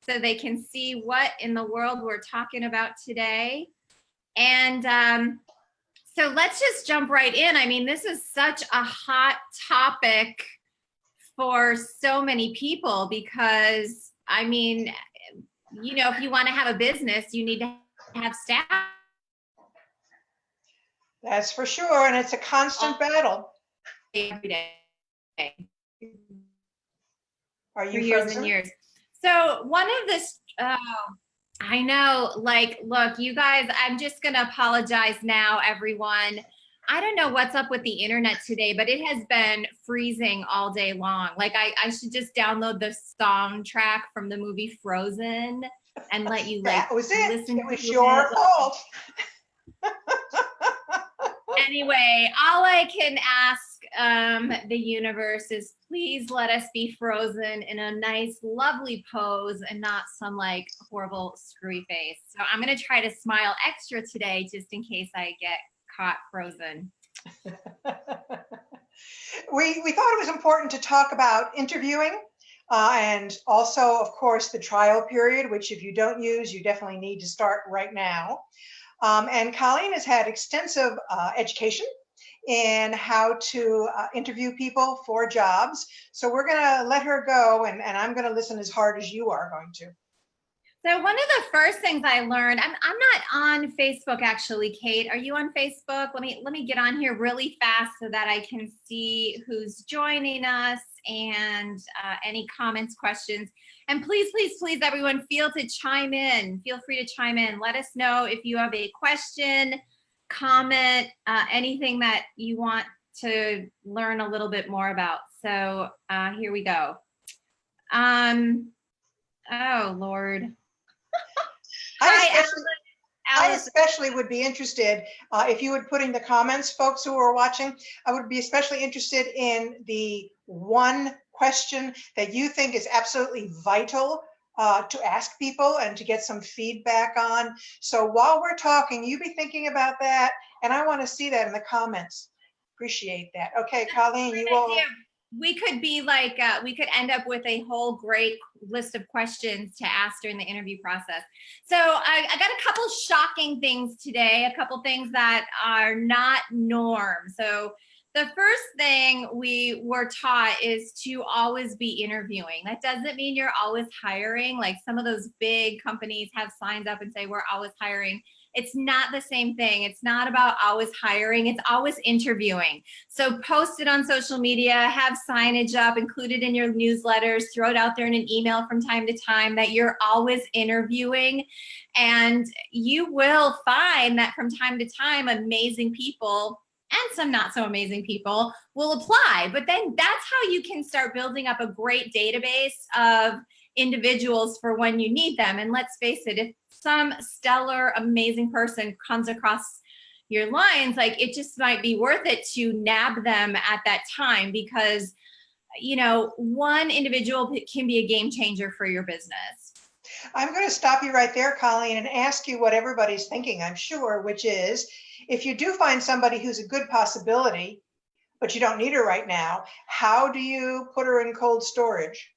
so they can see what in the world we're talking about today. And so let's just jump right in. I mean, this is such a hot topic for so many people because, I mean, you know, if you want to have a business, you need to have staff. That's for sure, and it's a constant battle. Every day. Are For you years frozen? and years. So one of the, I know, like, look, you guys, I'm just going to apologize now, everyone. I don't know what's up with the internet today, but it has been freezing all day long. Like, I should just download the soundtrack from the movie Frozen and let you, like, That was it. listen It was to your it. fault. Anyway, all I can ask the universe is please let us be frozen in a nice, lovely pose and not some like horrible screwy face. So I'm going to try to smile extra today just in case I get caught frozen. We thought it was important to talk about interviewing and also, of course, the trial period, which if you don't use, you definitely need to start right now. And Colleen has had extensive education in how to interview people for jobs. So we're going to let her go, and I'm going to listen as hard as you are going to. So one of the first things I learned, I'm not on Facebook actually, Kate. Are you on Facebook? Let me get on here really fast so that I can see who's joining us and any comments, questions. And please, please, please, everyone, feel to chime in. Feel free to chime in. Let us know if you have a question, comment, anything that you want to learn a little bit more about. So here we go. Oh, Lord. I especially would be interested if you would put in the comments, folks who are watching, I would be especially interested in the one question that you think is absolutely vital to ask people and to get some feedback on. So while we're talking, you be thinking about that, and I want to see that in the comments. Appreciate that. Okay, Colleen, you will. We could be like, we could end up with a whole great list of questions to ask during the interview process. So I got a couple shocking things today, a couple things that are not norm. So the first thing we were taught is to always be interviewing. That doesn't mean you're always hiring. Like some of those big companies have signs up and say, we're always hiring. It's not the same thing. It's not about always hiring. It's always interviewing. So post it on social media, have signage up, include it in your newsletters, throw it out there in an email from time to time that you're always interviewing. And you will find that from time to time, amazing people and some not so amazing people will apply. But then that's how you can start building up a great database of individuals for when you need them. And let's face it, if some stellar, amazing person comes across your lines, like it just might be worth it to nab them at that time because, you know, one individual can be a game changer for your business. I'm going to stop you right there, Colleen, and ask you what everybody's thinking, I'm sure, which is if you do find somebody who's a good possibility, but you don't need her right now, how do you put her in cold storage?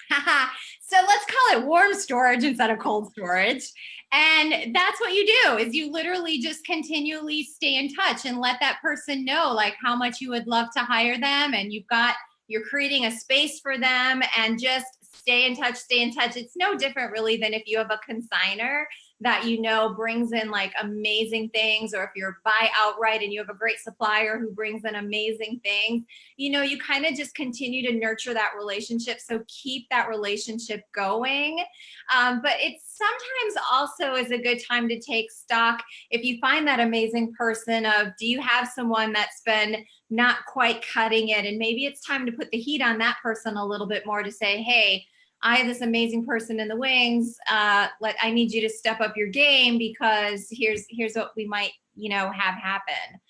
So let's call it warm storage instead of cold storage. And that's what you do is you literally just continually stay in touch and let that person know like how much you would love to hire them. And you're creating a space for them and just stay in touch, stay in touch. It's no different really than if you have a consignor that you know brings in like amazing things, or if you're buy outright and you have a great supplier who brings in amazing things, you know, you kind of just continue to nurture that relationship. So keep that relationship going. But it's sometimes also is a good time to take stock if you find that amazing person of, do you have someone that's been not quite cutting it? And maybe it's time to put the heat on that person a little bit more to say, hey, I have this amazing person in the wings. I need you to step up your game because here's what we might, you know, have happen.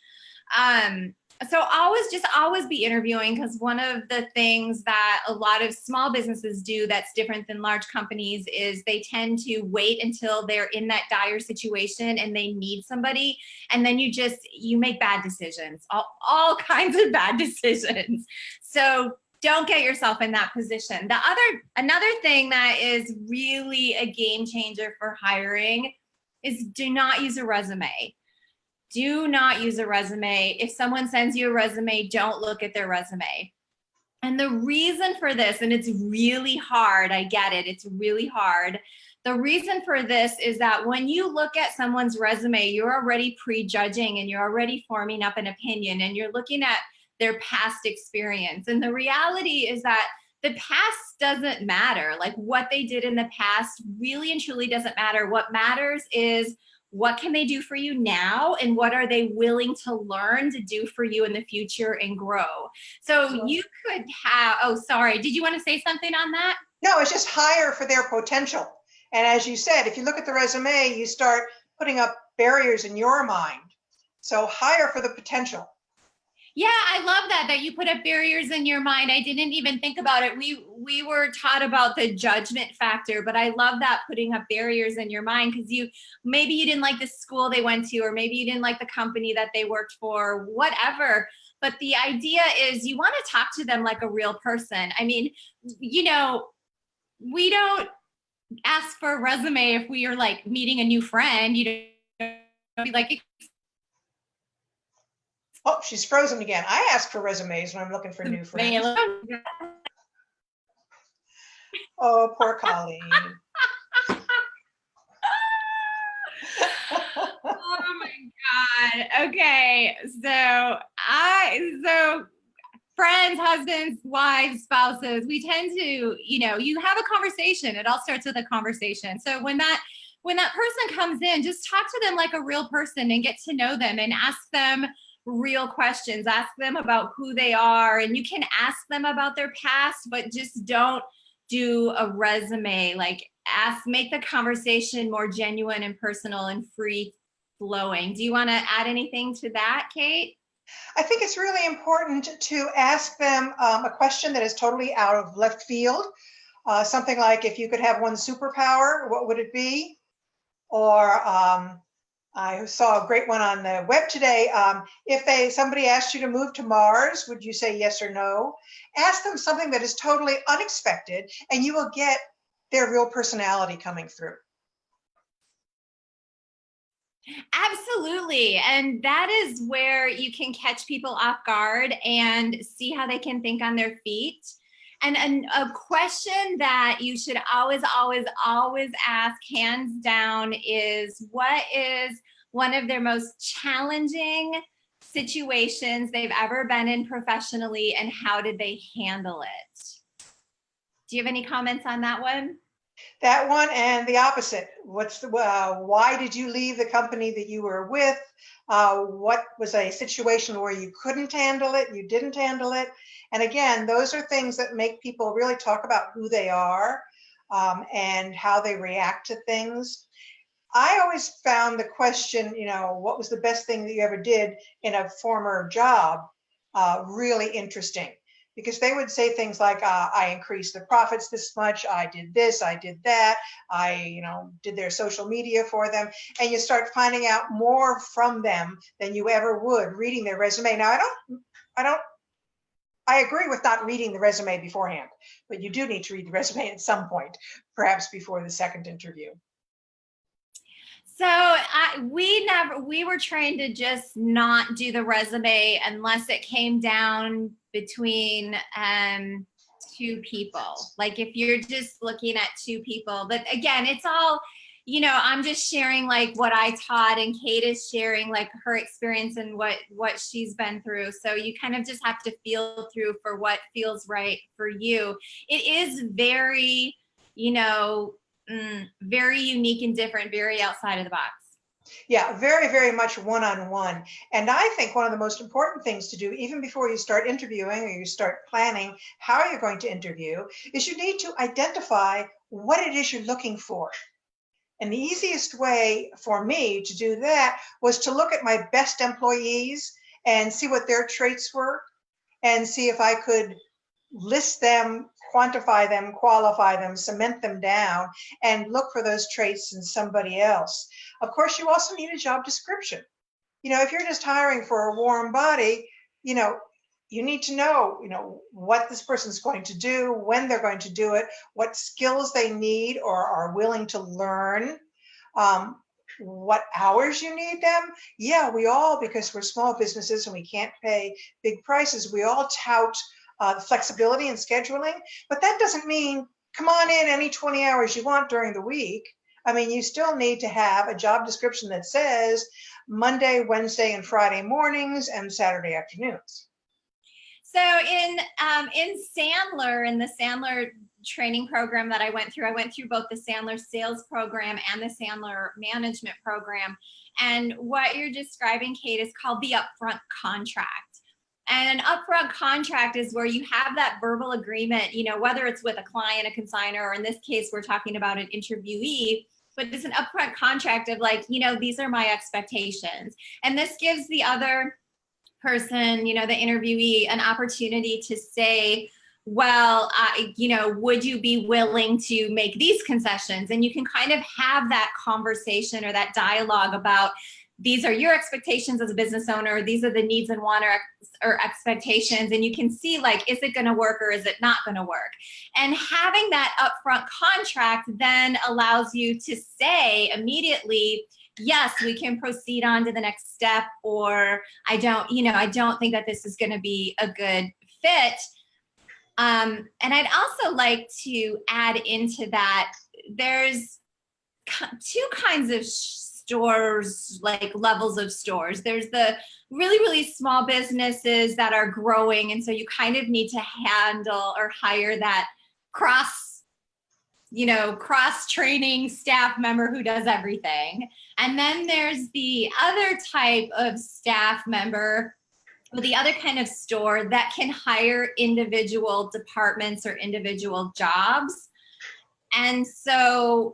So always be interviewing, because one of the things that a lot of small businesses do that's different than large companies is they tend to wait until they're in that dire situation and they need somebody. And then you make bad decisions, all kinds of bad decisions. So don't get yourself in that position. Another thing that is really a game changer for hiring is do not use a resume. Do not use a resume. If someone sends you a resume, don't look at their resume. And the reason for this, and it's really hard, I get it, it's really hard. The reason for this is that when you look at someone's resume, you're already prejudging and you're already forming up an opinion and you're looking at their past experience. And the reality is that the past doesn't matter. Like what they did in the past really and truly doesn't matter. What matters is what can they do for you now and what are they willing to learn to do for you in the future and grow. So you could have, oh, sorry, did you want to say something on that? No, it's just hire for their potential. And as you said, if you look at the resume, you start putting up barriers in your mind. So hire for the potential. Yeah, I love that you put up barriers in your mind. I didn't even think about it. We were taught about the judgment factor, but I love that, putting up barriers in your mind, because maybe you didn't like the school they went to, or maybe you didn't like the company that they worked for, whatever. But the idea is you want to talk to them like a real person. I mean, we don't ask for a resume if we are like meeting a new friend. You don't be like, oh, she's frozen again. I ask for resumes when I'm looking for new friends. Oh, poor Colleen. Oh my God. Okay. So friends, husbands, wives, spouses, we tend to, you have a conversation. It all starts with a conversation. So when that person comes in, just talk to them like a real person and get to know them and ask them real questions. Ask them about who they are, and you can ask them about their past, but just don't do a resume. Like make the conversation more genuine and personal and free flowing. Do you want to add anything to that, Kate? I think it's really important to ask them a question that is totally out of left field. Something like, if you could have one superpower, what would it be? Or I saw a great one on the web today. If somebody asked you to move to Mars, would you say yes or no? Ask them something that is totally unexpected, and you will get their real personality coming through. Absolutely. And that is where you can catch people off guard and see how they can think on their feet. And a question that you should always, always, always ask, hands down, is what is one of their most challenging situations they've ever been in professionally, and how did they handle it? Do you have any comments on that one? That one, and the opposite. Why did you leave the company that you were with? What was a situation where you couldn't handle it, you didn't handle it? And again, those are things that make people really talk about who they are and how they react to things. I always found the question, what was the best thing that you ever did in a former job, really interesting. Because they would say things like, I increased the profits this much, I did this, I did that, I did their social media for them. And you start finding out more from them than you ever would reading their resume. Now, I agree with not reading the resume beforehand, but you do need to read the resume at some point, perhaps before the second interview. So we were trained to just not do the resume unless it came down between two people. Like if you're just looking at two people, but again, it's all, I'm just sharing like what I taught, and Kate is sharing like her experience and what she's been through. So you kind of just have to feel through for what feels right for you. It is very, very unique and different, very outside of the box. Yeah, very, very much one-on-one. And I think one of the most important things to do, even before you start interviewing or you start planning how you're going to interview, is you need to identify what it is you're looking for. And the easiest way for me to do that was to look at my best employees and see what their traits were, and see if I could list them, quantify them, qualify them, cement them down, and look for those traits in somebody else. Of course, you also need a job description. If you're just hiring for a warm body, you need to know, what this person's going to do, when they're going to do it, what skills they need or are willing to learn, what hours you need them. Yeah, we all, because we're small businesses and we can't pay big prices, we all tout the flexibility and scheduling, but that doesn't mean come on in any 20 hours you want during the week. I mean, you still need to have a job description that says Monday, Wednesday, and Friday mornings and Saturday afternoons. So in Sandler, in the Sandler training program that I went through both the Sandler sales program and the Sandler management program. And what you're describing, Kate, is called the upfront contract. And an upfront contract is where you have that verbal agreement, whether it's with a client, a consignor, or in this case, we're talking about an interviewee, but it's an upfront contract of like, these are my expectations. And this gives the other person, the interviewee, an opportunity to say, well, would you be willing to make these concessions? And you can kind of have that conversation or that dialogue about, these are your expectations as a business owner, these are the needs and wants or expectations, and you can see, like, is it going to work or is it not going to work? And having that upfront contract then allows you to say immediately, yes, we can proceed on to the next step, or I don't think that this is going to be a good fit. And I'd also like to add into that, there's two kinds of stores, like levels of stores. There's the really, really small businesses that are growing, and so you kind of need to handle or hire that cross-training staff member who does everything. And then there's the other type of staff member, or the other kind of store that can hire individual departments or individual jobs. And so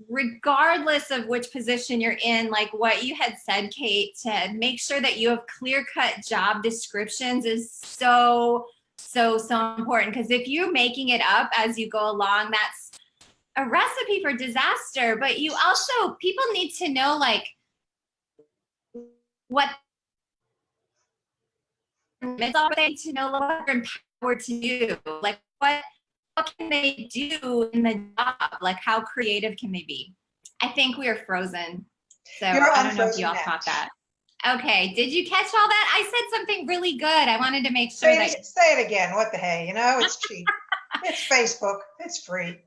regardless of which position you're in, like what you had said, Kate, to make sure that you have clear-cut job descriptions is so important. Because if you're making it up as you go along, that's a recipe for disaster. But people need to know, like, what it's already to know what they're empowered to do. Like, what can they do in the job? Like, how creative can they be? I think we are frozen. So I don't know if you all caught that. Okay, did you catch all that? I said something really good. I wanted to make sure say it again. What the hey? It's cheap. It's Facebook. It's free.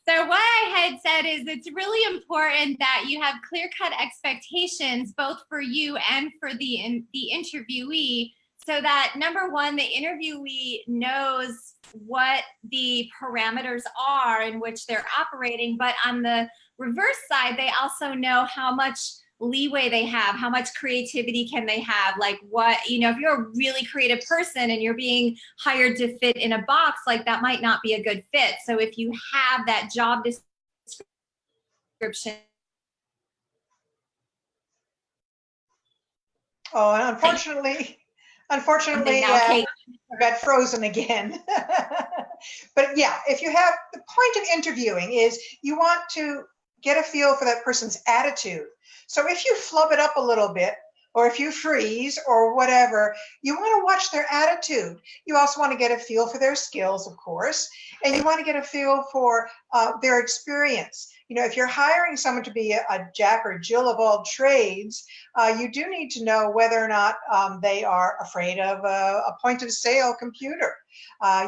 So what I had said is it's really important that you have clear-cut expectations, both for you and for the interviewee, so that, number one, the interviewee knows what the parameters are in which they're operating, but on the reverse side, they also know how much leeway they have, how much creativity can they have, like what, if you're a really creative person and you're being hired to fit in a box, like that might not be a good fit. So if you have that job description. Oh, and unfortunately, I got frozen again. But yeah, if you have, the point of interviewing is you want to get a feel for that person's attitude. So if you flub it up a little bit, or if you freeze or whatever, you want to watch their attitude. You also want to get a feel for their skills, of course, and you want to get a feel for their experience. If you're hiring someone to be a Jack or Jill of all trades, you do need to know whether or not they are afraid of a point of sale computer.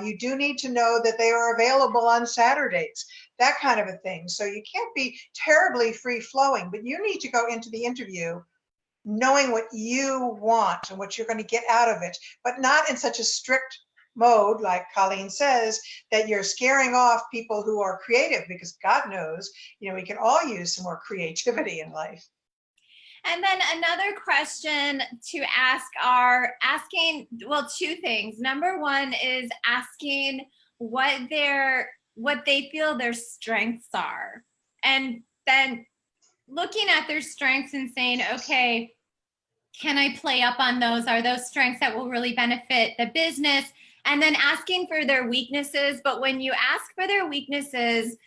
You do need to know that they are available on Saturdays, that kind of a thing. So you can't be terribly free flowing, but you need to go into the interview knowing what you want and what you're going to get out of it, but not in such a strict mode, like Colleen says, that you're scaring off people who are creative, because God knows, we can all use some more creativity in life. And then another question to ask two things. Number one is asking what they feel their strengths are. And then looking at their strengths and saying, okay, can I play up on those? Are those strengths that will really benefit the business? And then asking for their weaknesses. But when you ask for their weaknesses,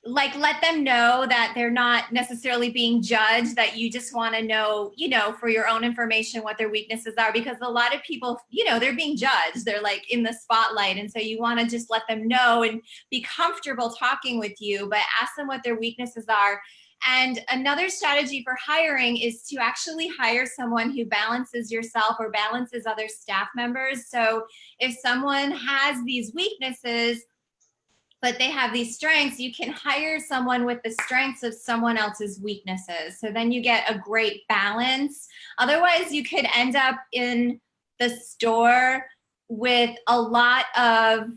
like let them know that they're not necessarily being judged, that you just want to know, you know, for your own information what their weaknesses are, because a lot of people, you know, they're being judged, they're like in the spotlight, and so you want to just let them know and be comfortable talking with you, but ask them what their weaknesses are. And another strategy for hiring is to actually hire someone who balances yourself or balances other staff members. So if someone has these weaknesses but they have these strengths, you can hire someone with the strengths of someone else's weaknesses. So then you get a great balance. Otherwise, you could end up in the store with a lot of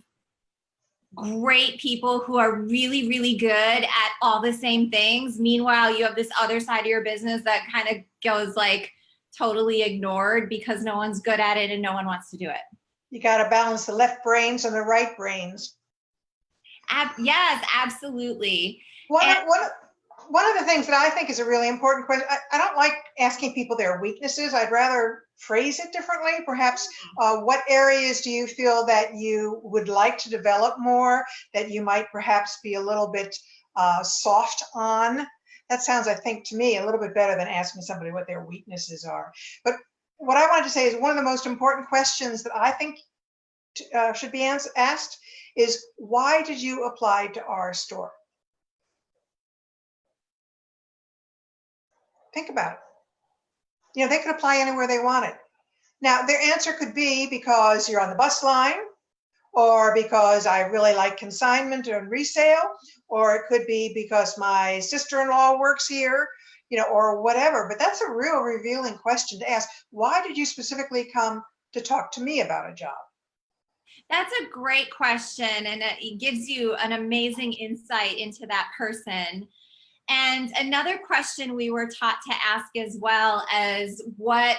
great people who are really, really good at all the same things. Meanwhile, you have this other side of your business that kind of goes like totally ignored because no one's good at it and no one wants to do it. You got to balance the left brains and the right brains. Yes, absolutely. One of the things that I think is a really important question, I don't like asking people their weaknesses. I'd rather phrase it differently. Perhaps what areas do you feel that you would like to develop more, that you might perhaps be a little bit soft on? That sounds, I think, to me, a little bit better than asking somebody what their weaknesses are. But what I wanted to say is one of the most important questions that I think should be asked is, why did you apply to our store? Think about it. You know, they could apply anywhere they wanted. Now, their answer could be because you're on the bus line, or because I really like consignment and resale, or it could be because my sister-in-law works here, you know, or whatever. But that's a real revealing question to ask. Why did you specifically come to talk to me about a job? That's a great question, and it gives you an amazing insight into that person. And another question we were taught to ask as well is what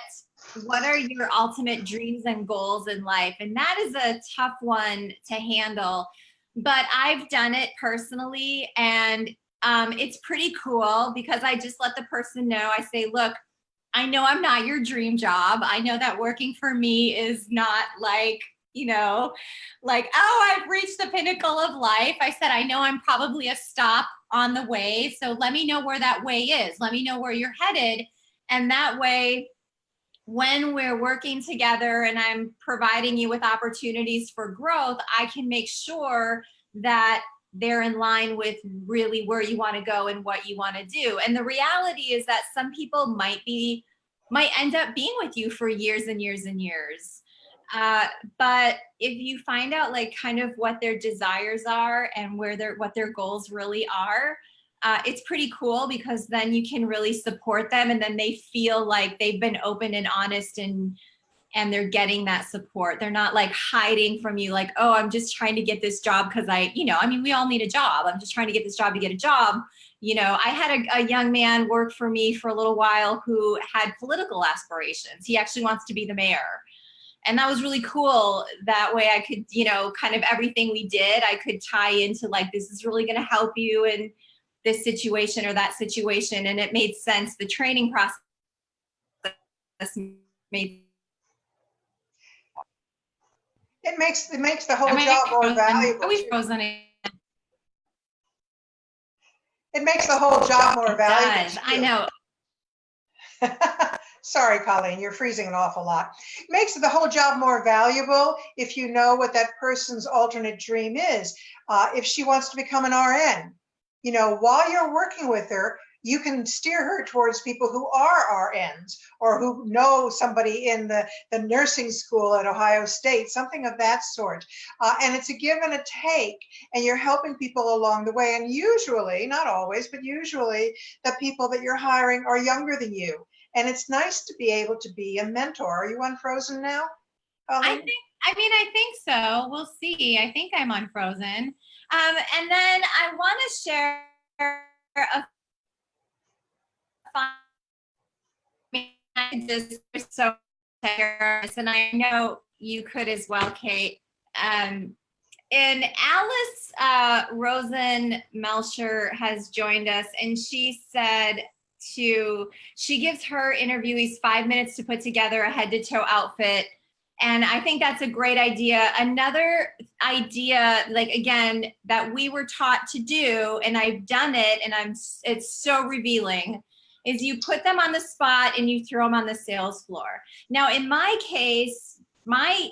are your ultimate dreams and goals in life? And that is a tough one to handle, but I've done it personally, and it's pretty cool because I just let the person know. I say, look, I know I'm not your dream job. I know that working for me is not like, you know, like, oh, I've reached the pinnacle of life. I said, I know I'm probably a stop on the way. So let me know where that way is. Let me know where you're headed. And that way, when we're working together and I'm providing you with opportunities for growth, I can make sure that they're in line with really where you want to go and what you want to do. And the reality is that some people might end up being with you for years and years and years. But if you find out like kind of what their desires are and what their goals really are, it's pretty cool because then you can really support them, and then they feel like they've been open and honest, and they're getting that support. They're not like hiding from you like, oh, I'm just trying to get this job because we all need a job. I'm just trying to get this job to get a job. You know, I had a young man work for me for a little while who had political aspirations. He actually wants to be the mayor. And that was really cool. That way I could, you know, kind of everything we did, I could tie into like, this is really going to help you in this situation or that situation. And it made sense. The training process made It makes the whole job more valuable. Are we frozen again? It makes the whole job more valuable. Does. I know. Sorry, Colleen, you're freezing an awful lot. It makes the whole job more valuable if you know what that person's alternate dream is. If she wants to become an RN, you know, while you're working with her, you can steer her towards people who are RNs or who know somebody in the nursing school at Ohio State, something of that sort. And it's a give and a take, and you're helping people along the way. And usually, not always, but usually the people that you're hiring are younger than you. And it's nice to be able to be a mentor. Are you unfrozen now, Colleen? I think so. We'll see. I think I'm unfrozen. And then I want to share a just so and I know you could as well, Kate. And Alice Rosen Melcher has joined us, and she said she gives her interviewees 5 minutes to put together a head to toe outfit, And I think that's a great idea. Another idea, like again, that we were taught to do, and I've done it, and it's so revealing, is you put them on the spot and you throw them on the sales floor. Now, in my case, my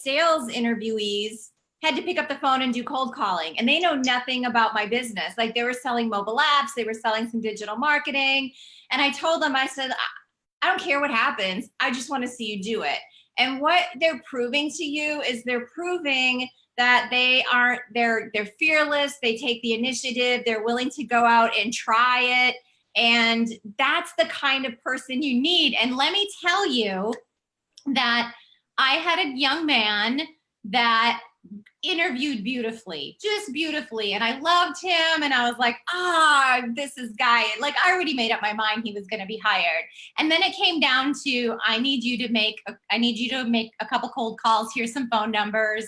sales interviewees had to pick up the phone and do cold calling, and they know nothing about my business. Like, they were selling mobile apps, they were selling some digital marketing. And I told them, I said, I don't care what happens. I just want to see you do it. And what they're proving to you is they're proving that they're fearless. They take the initiative. They're willing to go out and try it. And that's the kind of person you need. And let me tell you that I had a young man that interviewed beautifully, just beautifully. And I loved him. And I was like, this is guy. Like, I already made up my mind he was going to be hired. And then it came down to, I need you to make a couple cold calls. Here's some phone numbers.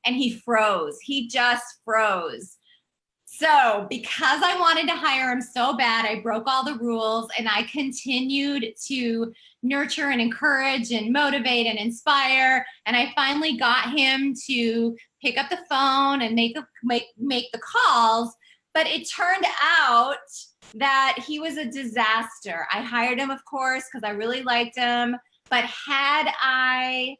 And he froze. He just froze. So because I wanted to hire him so bad, I broke all the rules, and I continued to nurture and encourage and motivate and inspire. And I finally got him to pick up the phone and make the calls. But it turned out that he was a disaster. I hired him, of course, because I really liked him. But had I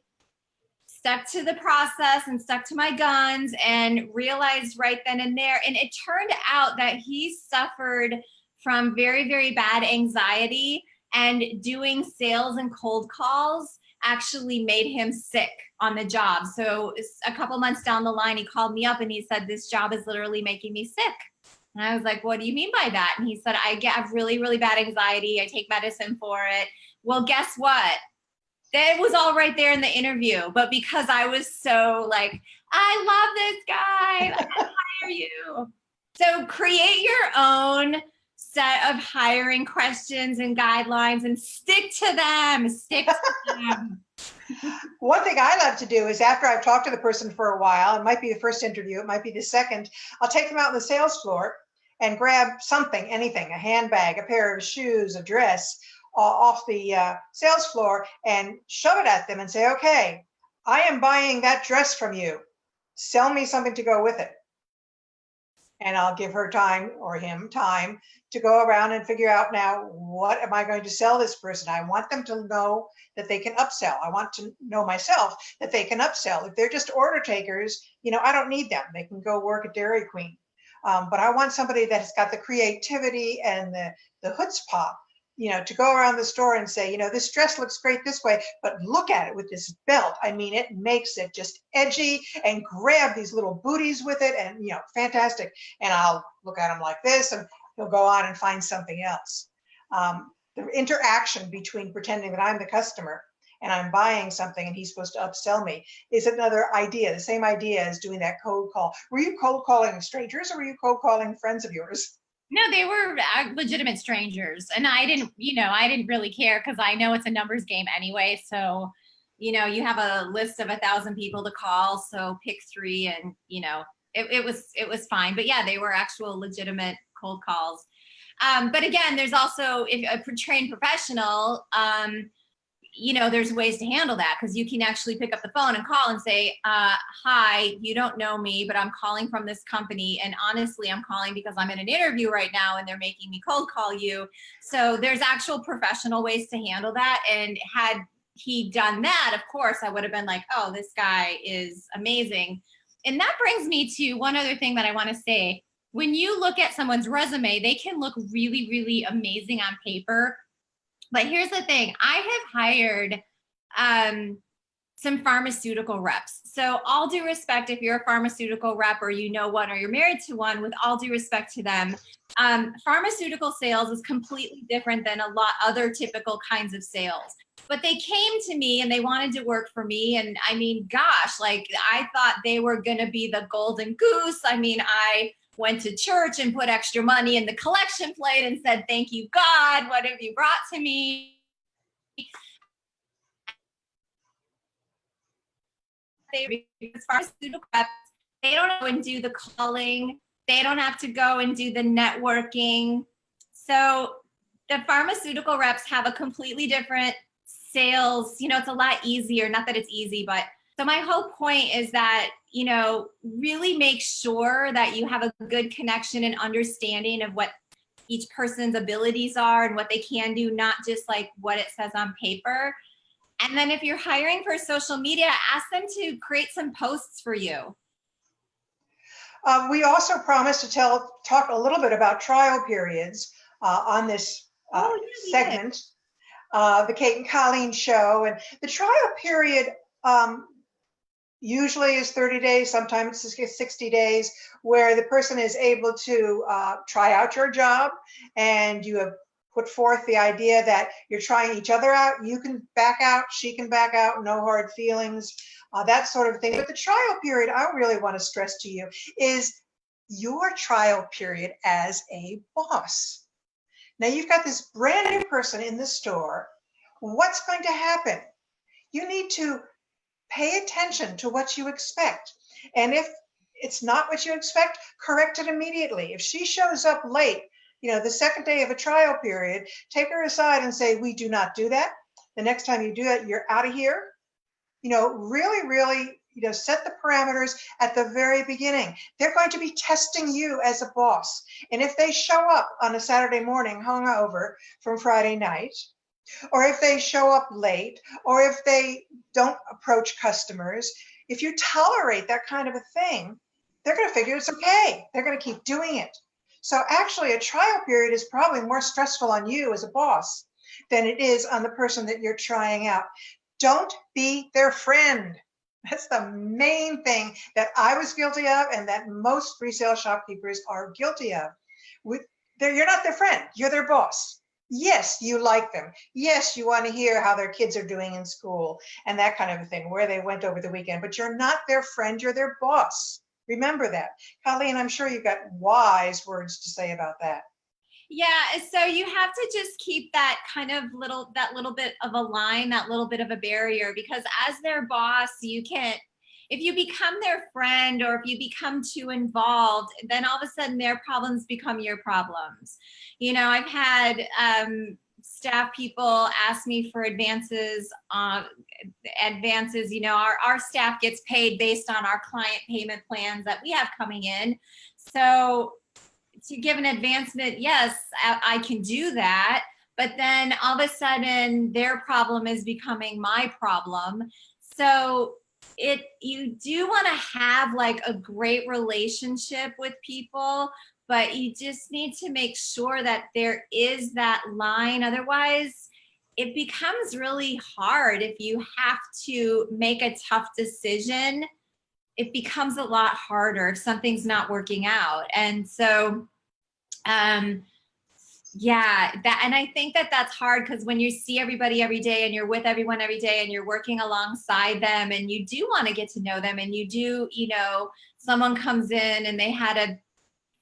stuck to the process and stuck to my guns and realized right then and there, and it turned out that he suffered from very, very bad anxiety, and doing sales and cold calls actually made him sick on the job. So a couple months down the line, he called me up and he said, this job is literally making me sick. And I was like, what do you mean by that? And he said, I have really, really bad anxiety. I take medicine for it. Well, guess what? It was all right there in the interview. But because I was so like, I love this guy, I hire you. So create your own set of hiring questions and guidelines and stick to them. One thing I love to do is, after I've talked to the person for a while, it might be the first interview, it might be the second, I'll take them out on the sales floor and grab something, anything, a handbag, a pair of shoes, a dress, off the sales floor, and shove it at them and say, okay, I am buying that dress from you. Sell me something to go with it. And I'll give her time, or him time, to go around and figure out, now, what am I going to sell this person? I want them to know that they can upsell. I want to know myself that they can upsell. If they're just order takers, I don't need them. They can go work at Dairy Queen. But I want somebody that's got the creativity and the chutzpah, to go around the store and say, this dress looks great this way, but look at it with this belt. I mean, it makes it just edgy, and grab these little booties with it, and, fantastic. And I'll look at him like this, and he'll go on and find something else. The interaction between pretending that I'm the customer and I'm buying something and he's supposed to upsell me is another idea, the same idea as doing that cold call. Were you cold calling strangers, or were you cold calling friends of yours? No, they were legitimate strangers, and I didn't really care, because I know it's a numbers game anyway. So, you have a list of 1,000 people to call, so pick 3, and it was fine. But yeah, they were actual legitimate cold calls. But again, there's also, if a trained professional, there's ways to handle that, because you can actually pick up the phone and call and say, hi, you don't know me, but I'm calling from this company. And honestly, I'm calling because I'm in an interview right now and they're making me cold call you. So there's actual professional ways to handle that. And had he done that, of course, I would have been like, oh, this guy is amazing. And that brings me to one other thing that I want to say. When you look at someone's resume, they can look really, really amazing on paper. But here's the thing, I have hired some pharmaceutical reps. So all due respect, if you're a pharmaceutical rep, or one, or you're married to one, with all due respect to them, pharmaceutical sales is completely different than a lot other typical kinds of sales. But they came to me and they wanted to work for me. And I mean, gosh, like, I thought they were going to be the golden goose. I mean, I went to church and put extra money in the collection plate and said, thank you, God, what have you brought to me? Because pharmaceutical reps, they don't go and do the calling. They don't have to go and do the networking. So the pharmaceutical reps have a completely different sales, it's a lot easier. Not that it's easy, but so my whole point is that, really make sure that you have a good connection and understanding of what each person's abilities are and what they can do, not just like what it says on paper. And then if you're hiring for social media, ask them to create some posts for you. We also promised to talk a little bit about trial periods on this segment, the Kate and Colleen show. And the trial period usually is 30 days, sometimes it's 60 days, where the person is able to try out your job, and you have put forth the idea that you're trying each other out. You can back out, she can back out, no hard feelings, that sort of thing. But the trial period, I really want to stress to you, is your trial period as a boss. Now you've got this brand new person in the store. What's going to happen? You need to pay attention to what you expect. And if it's not what you expect, correct it immediately. If she shows up late, the second day of a trial period, take her aside and say, we do not do that. The next time you do that, you're out of here. Really, set the parameters at the very beginning. They're going to be testing you as a boss. And if they show up on a Saturday morning hungover from Friday night, or if they show up late, or if they don't approach customers, if you tolerate that kind of a thing, they're going to figure it's okay. They're going to keep doing it. So actually, a trial period is probably more stressful on you as a boss than it is on the person that you're trying out. Don't be their friend. That's the main thing that I was guilty of, and that most resale shopkeepers are guilty of. You're not their friend, you're their boss. Yes, you like them. Yes, you want to hear how their kids are doing in school and that kind of a thing, where they went over the weekend, but you're not their friend, you're their boss. Remember that. Colleen, I'm sure you've got wise words to say about that. Yeah, so you have to just keep that kind of little bit of a line, that little bit of a barrier, because as their boss, if you become their friend or if you become too involved, then all of a sudden their problems become your problems. I've had staff people ask me for advances. Our staff gets paid based on our client payment plans that we have coming in. So to give an advancement, yes, I can do that. But then all of a sudden their problem is becoming my problem. So you do want to have like a great relationship with people, but you just need to make sure that there is that line. Otherwise, it becomes really hard. If you have to make a tough decision, it becomes a lot harder if something's not working out. And so, and I think that that's hard, because when you see everybody every day and you're with everyone every day and you're working alongside them and you do want to get to know them, and you do, someone comes in and they had a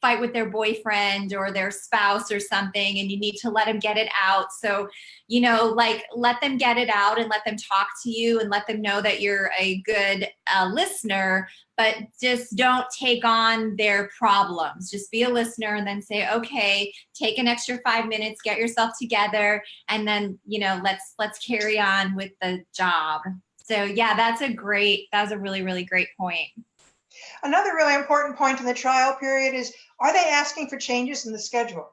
fight with their boyfriend or their spouse or something, and you need to let them get it out. So, let them get it out and let them talk to you and let them know that you're a good listener, but just don't take on their problems. Just be a listener and then say, okay, take an extra 5 minutes, get yourself together, and then, let's carry on with the job. So yeah, that was a really, really great point. Another really important point in the trial period is, are they asking for changes in the schedule?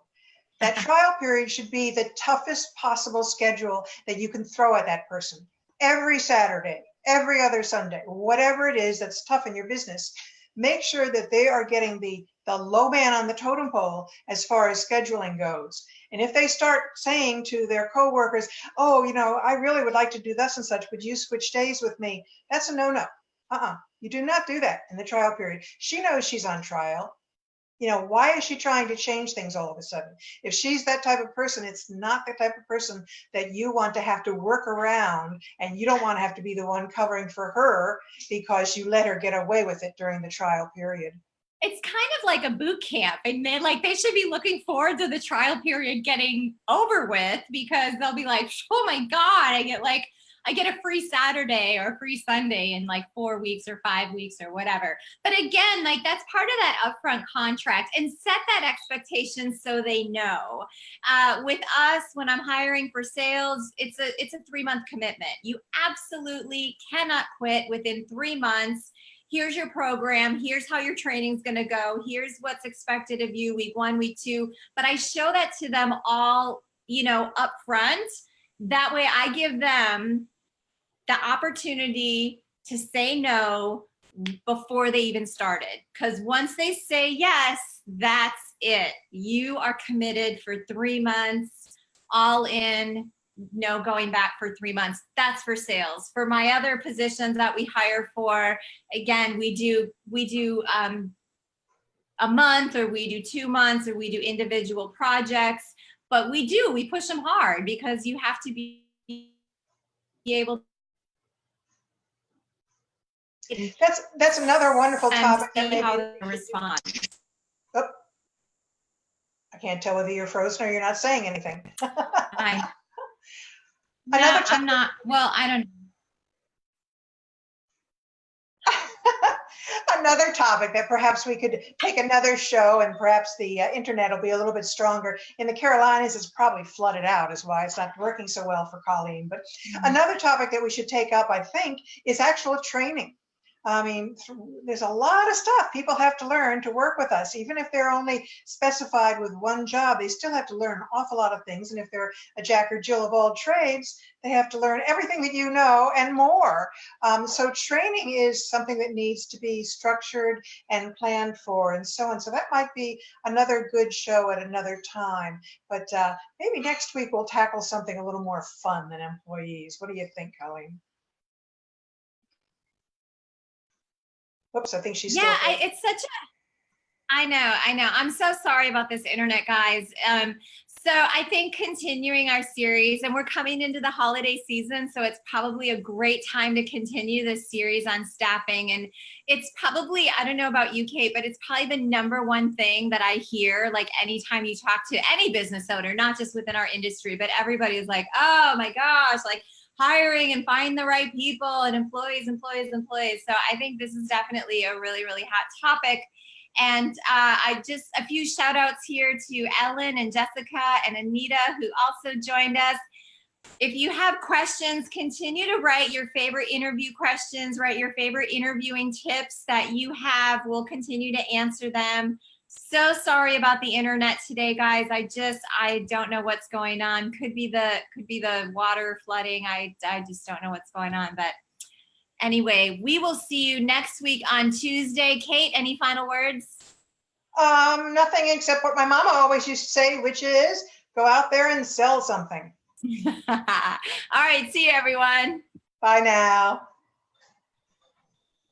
That trial period should be the toughest possible schedule that you can throw at that person. Every Saturday, every other Sunday, whatever it is that's tough in your business, make sure that they are getting the low man on the totem pole as far as scheduling goes. And if they start saying to their coworkers, oh, I really would like to do this and such, would you switch days with me? That's a no-no. You do not do that in the trial period. She knows she's on trial. Why is she trying to change things all of a sudden? If she's that type of person, it's not the type of person that you want to have to work around, and you don't want to have to be the one covering for her because you let her get away with it during the trial period. It's kind of like a boot camp, and they should be looking forward to the trial period getting over with, because they'll be like, oh my God, I get I get a free Saturday or a free Sunday in like 4 weeks or 5 weeks or whatever. But again, like that's part of that upfront contract, and set that expectation so they know. With us, when I'm hiring for sales, it's a 3-month commitment. You absolutely cannot quit within 3 months. Here's your program. Here's how your training's going to go. Here's what's expected of you week 1, week 2. But I show that to them all, up front. That way I give them the opportunity to say no before they even started. Because once they say yes, that's it. You are committed for 3 months, all in, no going back for 3 months. That's for sales. For my other positions that we hire for, again, we do a month, or we do 2 months, or we do individual projects. But we push them hard, because you have to be able to That's another wonderful topic. see how they respond. Oh, I can't tell whether you're frozen or you're not saying anything. I'm not. Well, I don't know. Another topic that perhaps we could take another show, and perhaps the internet will be a little bit stronger. In the Carolinas, it's probably flooded out, is why it's not working so well for Colleen. But another topic that we should take up, I think, is actual training. I mean, there's a lot of stuff people have to learn to work with us. Even if they're only specified with one job, they still have to learn an awful lot of things. And if they're a Jack or Jill of all trades, they have to learn everything that you know and more. So training is something that needs to be structured and planned for, and so on. So that might be another good show at another time. But maybe next week we'll tackle something a little more fun than employees. What do you think, Colleen? Oops, I think she's still there. It's such a, I know. I'm so sorry about this internet, guys. So I think continuing our series, and we're coming into the holiday season, so it's probably a great time to continue this series on staffing. And it's probably, I don't know about you, Kate, but it's probably the #1 thing that I hear, like anytime you talk to any business owner, not just within our industry, but everybody is like, oh my gosh, like hiring and find the right people and employees. So I think this is definitely a really, really hot topic. And a few shout outs here to Ellen and Jessica and Anita, who also joined us. If you have questions, continue to write your favorite interview questions, write your favorite interviewing tips that you have. We'll continue to answer them. So sorry about the internet today, guys. I don't know what's going on. Could be the water flooding. I just don't know what's going on. But anyway, we will see you next week on Tuesday. Kate, any final words? Nothing except what my mama always used to say, which is go out there and sell something. All right, see you, everyone. Bye now.